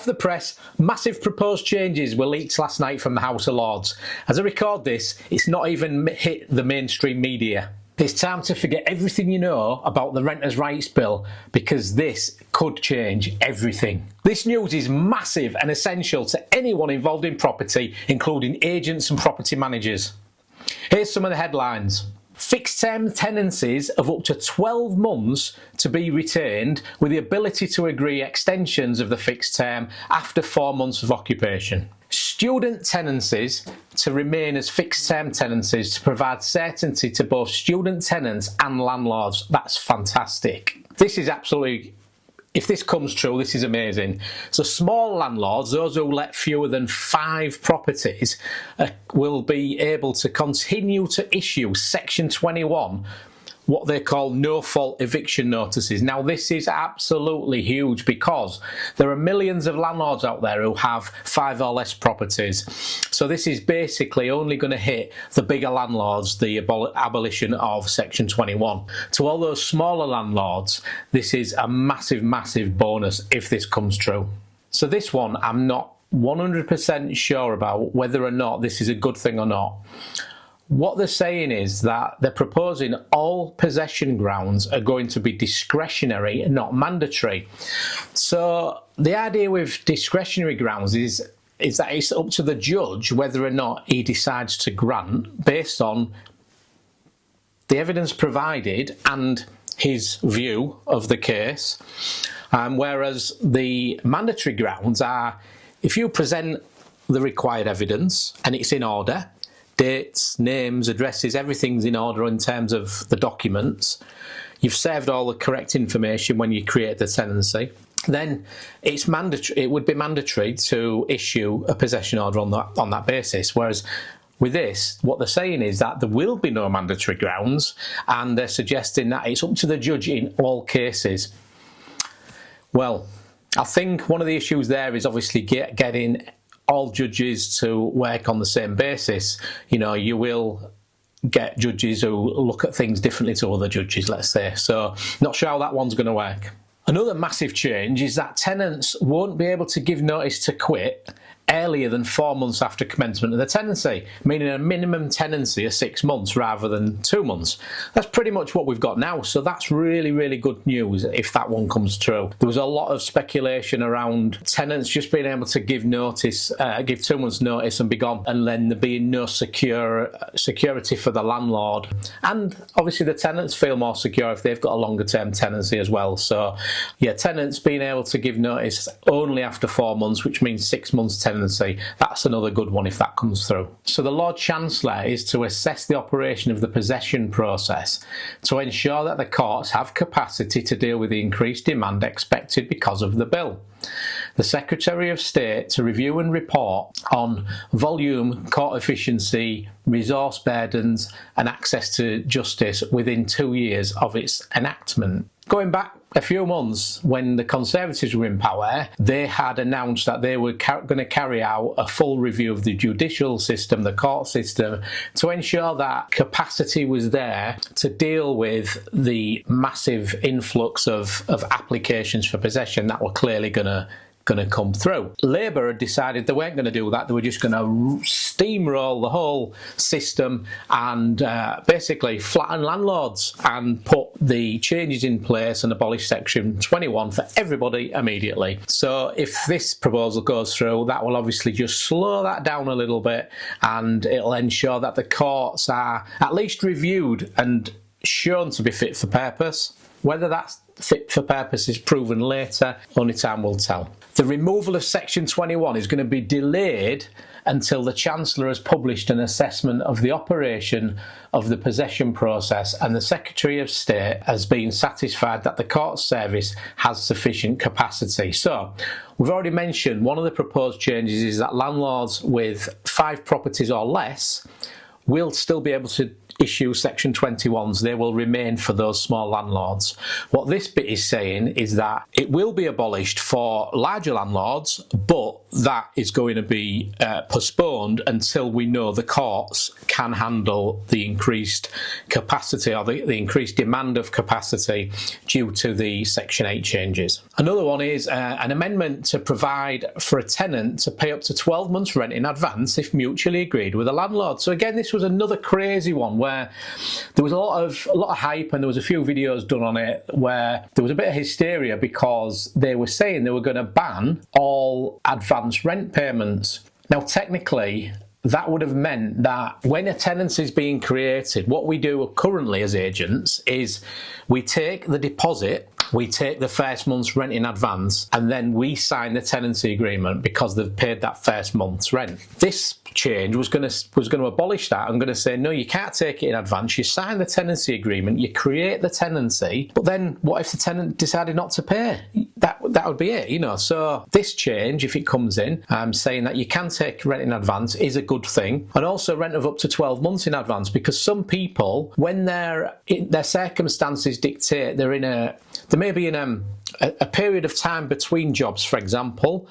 Off the press, massive proposed changes were leaked last night from the House of Lords. As I record this, it's not even hit the mainstream media. It's time to forget everything you know about the Renters' Rights Bill, because this could change everything. This news is massive and essential to anyone involved in property, including agents and property managers. Here's some of the headlines. Fixed term tenancies of up to 12 months to be retained, with the ability to agree extensions of the fixed term after 4 months of occupation. Student tenancies to remain as fixed term tenancies to provide certainty to both student tenants and landlords. That's fantastic. This is absolutely, if this comes true, this is amazing. So small landlords, those who let fewer than 5 properties, will be able to continue to issue Section 21, what they call no-fault eviction notices. Now this is absolutely huge, because there are millions of landlords out there who have 5 or less properties. So this is basically only going to hit the bigger landlords, the abolition of Section 21. To all those smaller landlords, this is a massive, massive bonus if this comes true. So this one, I'm not 100% sure about whether or not this is a good thing or not. What they're saying is that they're proposing all possession grounds are going to be discretionary and not mandatory. So the idea with discretionary grounds is that it's up to the judge whether or not he decides to grant based on the evidence provided and his view of the case. Whereas the mandatory grounds are, if you present the required evidence and it's in order, dates, names, addresses, everything's in order in terms of the documents, you've served all the correct information when you create the tenancy, then it's mandatory. It would be mandatory to issue a possession order on that basis. Whereas with this, what they're saying is that there will be no mandatory grounds, and they're suggesting that it's up to the judge in all cases. Well, I think one of the issues there is obviously getting all judges to work on the same basis. You know, you will get judges who look at things differently to other judges, let's say. So not sure how that one's going to work. Another massive change is that tenants won't be able to give notice to quit earlier than 4 months after commencement of the tenancy, meaning a minimum tenancy of 6 months rather than 2 months. That's pretty much what we've got now, so that's really, really good news if that one comes true. There was a lot of speculation around tenants just being able to give notice, give 2 months notice and be gone, and then there being no security for the landlord. And obviously the tenants feel more secure if they've got a longer term tenancy as well. So yeah, tenants being able to give notice only after 4 months, which means 6 months tenancy. That's another good one if that comes through. So the Lord Chancellor is to assess the operation of the possession process to ensure that the courts have capacity to deal with the increased demand expected because of the bill. The Secretary of State to review and report on volume, court efficiency, resource burdens and access to justice within 2 years of its enactment. Going back a few months, when the Conservatives were in power, they had announced that they were going to carry out a full review of the judicial system, the court system, to ensure that capacity was there to deal with the massive influx of applications for possession that were clearly going to come through. Labour had decided they weren't going to do that. They were just going to steamroll the whole system and basically flatten landlords and put the changes in place and abolish Section 21 for everybody immediately. So if this proposal goes through, that will obviously just slow that down a little bit, and it'll ensure that the courts are at least reviewed and shown to be fit for purpose. Whether that's fit for purpose is proven later, only time will tell. The removal of Section 21 is going to be delayed until the Chancellor has published an assessment of the operation of the possession process and the Secretary of State has been satisfied that the court service has sufficient capacity. So, we've already mentioned one of the proposed changes is that landlords with 5 properties or less will still be able to issue Section 21s, they will remain for those small landlords. What this bit is saying is that it will be abolished for larger landlords, but that is going to be postponed until we know the courts can handle the increased capacity or the increased demand of capacity due to the Section 8 changes. Another one is an amendment to provide for a tenant to pay up to 12 months rent in advance if mutually agreed with a landlord. So again, this was another crazy one where there was a lot of hype, and there was a few videos done on it where there was a bit of hysteria because they were saying they were going to ban all advance rent payments. Now, technically, that would have meant that when a tenancy is being created, what we do currently as agents is we take the deposit, we take the first month's rent in advance, and then we sign the tenancy agreement because they've paid that first month's rent. This change was going to abolish that. I'm going to say, no, you can't take it in advance. You sign the tenancy agreement, you create the tenancy, but then what if the tenant decided not to pay? That would be it, you know. So this change, if it comes in, saying that you can take rent in advance is a good thing, and also rent of up to 12 months in advance, because some people, when their circumstances dictate, there may be in a period of time between jobs, for example,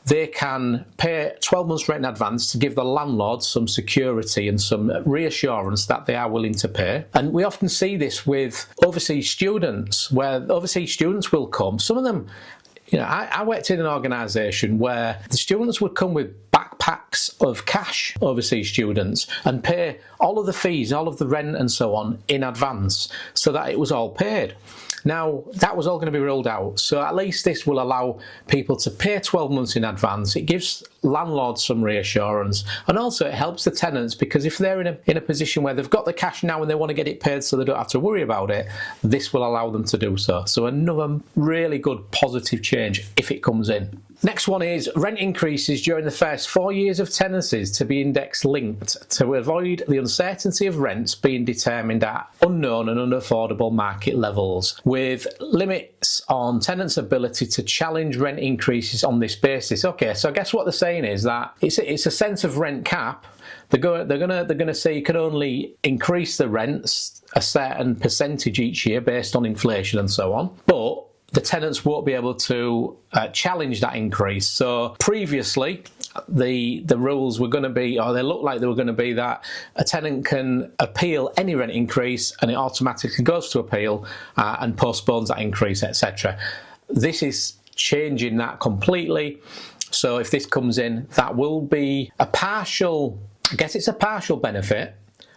they can pay 12 months rent in advance to give the landlord some security and some reassurance that they are willing to pay. And we often see this with overseas students, where overseas students will come. Some of them, you know, I worked in an organisation where the students would come with backpacks of cash, overseas students, and pay all of the fees, all of the rent and so on in advance so that it was all paid. Now, that was all going to be ruled out, so at least this will allow people to pay 12 months in advance. It gives landlords some reassurance, and also it helps the tenants, because if they're in a position where they've got the cash now and they want to get it paid so they don't have to worry about it, this will allow them to do so. So another really good positive change if it comes in. Next one is rent increases during the first 4 years of tenancies to be index linked to avoid the uncertainty of rents being determined at unknown and unaffordable market levels, with limits on tenants' ability to challenge rent increases on this basis. Okay, so I guess what they're saying is that it's a sense of rent cap. They're gonna say you can only increase the rents a certain percentage each year based on inflation and so on, but the tenants won't be able to challenge that increase. So previously, the rules were going to be, or they looked like they were going to be, that a tenant can appeal any rent increase and it automatically goes to appeal and postpones that increase, etc. This is changing that completely. So if this comes in, that will be a partial, I guess it's a partial benefit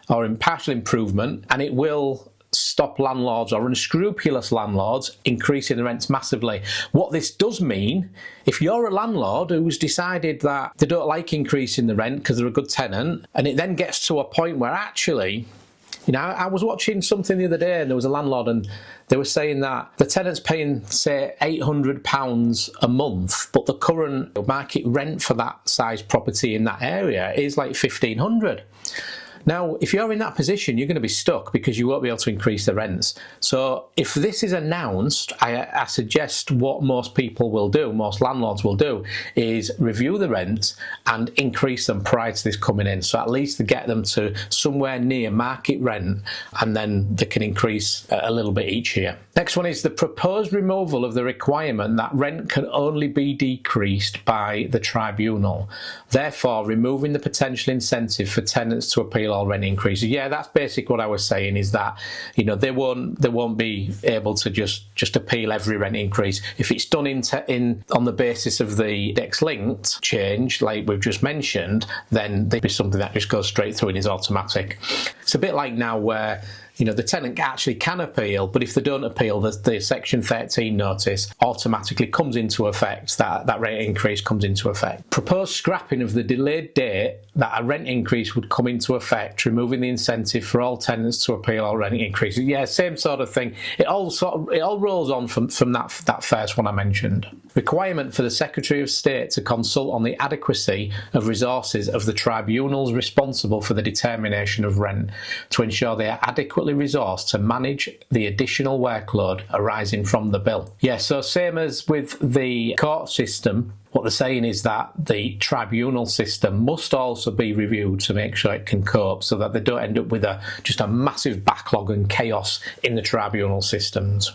or a partial improvement, and it will stop landlords or unscrupulous landlords increasing the rents massively. What this does mean, if you're a landlord who's decided that they don't like increasing the rent because they're a good tenant, and it then gets to a point where actually, you know, I was watching something the other day and there was a landlord and they were saying that the tenant's paying, say, £800 a month, but the current market rent for that size property in that area is like £1,500. Now, if you're in that position, you're going to be stuck because you won't be able to increase the rents. So if this is announced, I suggest what most people will do, most landlords will do, is review the rents and increase them prior to this coming in. So at least to get them to somewhere near market rent, and then they can increase a little bit each year. Next one is the proposed removal of the requirement that rent can only be decreased by the tribunal, therefore removing the potential incentive for tenants to appeal all rent increases. Yeah, that's basically what I was saying, is that, you know, they won't be able to just appeal every rent increase. If it's done on the basis of the index linked change, like we've just mentioned, then there'd be something that just goes straight through and is automatic. It's a bit like now where, you know, the tenant actually can appeal, but if they don't appeal, the Section 13 notice automatically comes into effect, that rate increase comes into effect. Proposed scrapping of the delayed date that a rent increase would come into effect, removing the incentive for all tenants to appeal all rent increases. Yeah, same sort of thing. It all rolls on from that first one I mentioned. Requirement for the Secretary of State to consult on the adequacy of resources of the tribunals responsible for the determination of rent to ensure they are adequately resourced to manage the additional workload arising from the bill. Yeah, so same as with the court system, what they're saying is that the tribunal system must also be reviewed to make sure it can cope, so that they don't end up with just a massive backlog and chaos in the tribunal systems.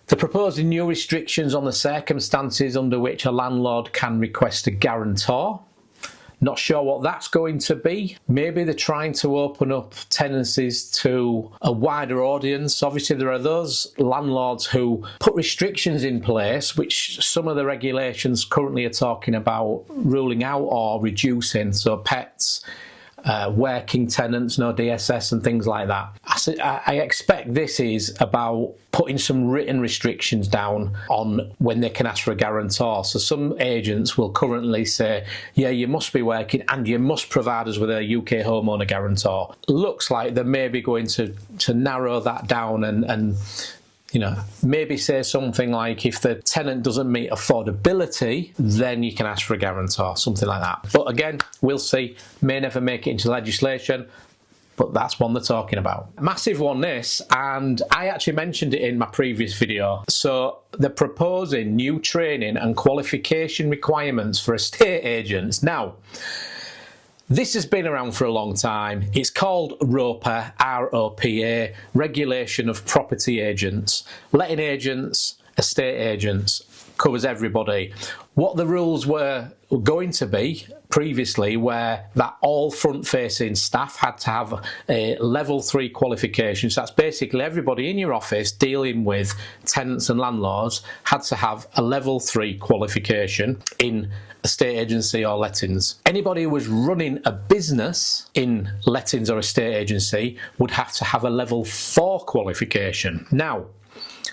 They're proposing new restrictions on the circumstances under which a landlord can request a guarantor. Not sure what that's going to be. Maybe they're trying to open up tenancies to a wider audience. Obviously, there are those landlords who put restrictions in place, which some of the regulations currently are talking about ruling out or reducing. So pets, working tenants, no DSS and things like that. I expect this is about putting some written restrictions down on when they can ask for a guarantor. So some agents will currently say, yeah, you must be working and you must provide us with a UK homeowner guarantor. Looks like they're maybe going to narrow that down and maybe say something like, if the tenant doesn't meet affordability, then you can ask for a guarantor, something like that. But again, we'll see. May never make it into legislation, but that's one they're talking about. Massive one this, and I actually mentioned it in my previous video. So they're proposing new training and qualification requirements for estate agents. Now, this has been around for a long time. It's called ROPA, R-O-P-A, Regulation of Property Agents. Letting agents, estate agents, covers everybody. What the rules were going to be previously were that all front-facing staff had to have a level 3 qualification. So that's basically everybody in your office dealing with tenants and landlords had to have a level 3 qualification in estate agency or lettings. Anybody who was running a business in lettings or estate agency would have to have a level 4 qualification. Now,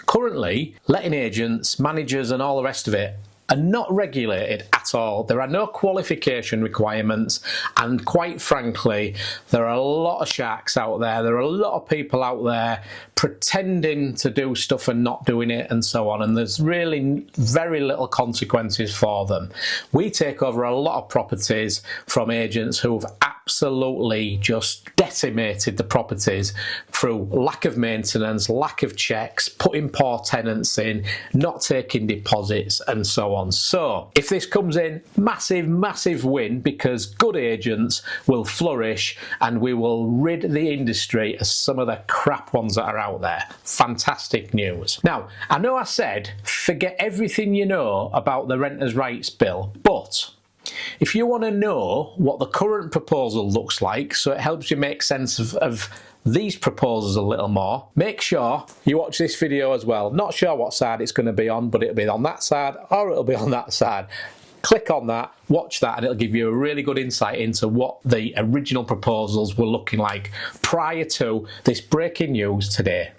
currently, letting agents, managers and all the rest of it are not regulated at all. There are no qualification requirements, and quite frankly, there are a lot of sharks out there. There are a lot of people out there pretending to do stuff and not doing it and so on, and there's really very little consequences for them. We take over a lot of properties from agents who've absolutely just decimated the properties through lack of maintenance, lack of checks, putting poor tenants in, not taking deposits and so on. So if this comes in, massive win, because good agents will flourish and we will rid the industry of some of the crap ones that are out there. Fantastic news. Now, I know I said forget everything you know about the Renters' Rights Bill, but if you want to know what the current proposal looks like, so it helps you make sense of these proposals a little more, make sure you watch this video as well. Not sure what side it's going to be on, but it'll be on that side or it'll be on that side. Click on that, watch that, and it'll give you a really good insight into what the original proposals were looking like prior to this breaking news today.